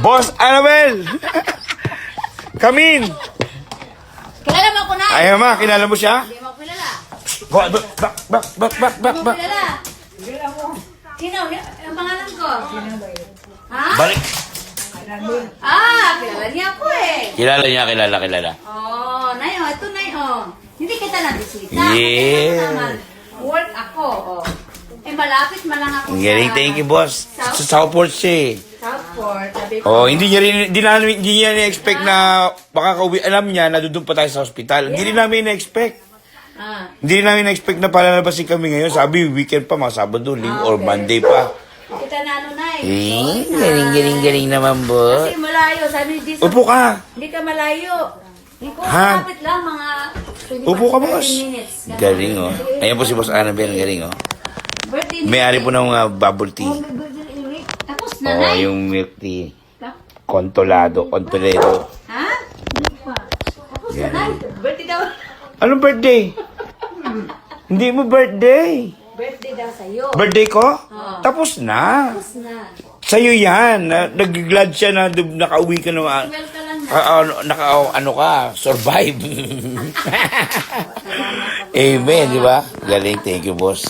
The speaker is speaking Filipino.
Boss Annabel! Come in! Kilala mo ako na. Ay, ma, kilala mo siya? Hindi mo ako kilala. Back. Hindi mo kilala. Sino? Ang pangalan ko? Ha? Balik. Kilala niya ako eh. Kilala niya, kilala. Oh, Nay, oh. Ito, Nay, oh. Hindi kita nabisita. Yeah. Naman, work ako, oh. Eh, malapit man lang ako Ang galing, thank you, boss. Sa Southport siya eh. Southport. Sabi ko, Oh, hindi niya na-expect na baka kauwi. Alam niya na doon pa tayo sa hospital. Hindi rin namin na-expect. Hindi rin namin na-expect na palalabasin kami ngayon. Sabi, weekend pa, mga Sabado, or Monday pa. kita na ano, Nay. Galing naman, boss. Kasi malayo. Sabi, di sa... Upo ka. Hindi ka malayo. Hindi ko, Ha? malapit lang, mga... Upo ka, boss. 30 minutes. Galing, oh. Ayan po si Boss Annabel, galing, oh. Birthday May-ari po ng bubble tea. Oh, may birthday ni Rick. Tapos na, Oh, Nay. yung milk tea. Contoledo. Ha? Hindi pa. Tapos na, Nay. Birthday daw. Anong birthday? Hindi mo birthday. Birthday daw sa'yo. Birthday ko? Tapos na. Tapos na. Sa'yo yan. Nag-glad siya na nakauwi ka ng... Well ka lang na. ano ka, survive. Amen, di ba? Galing, thank you, boss.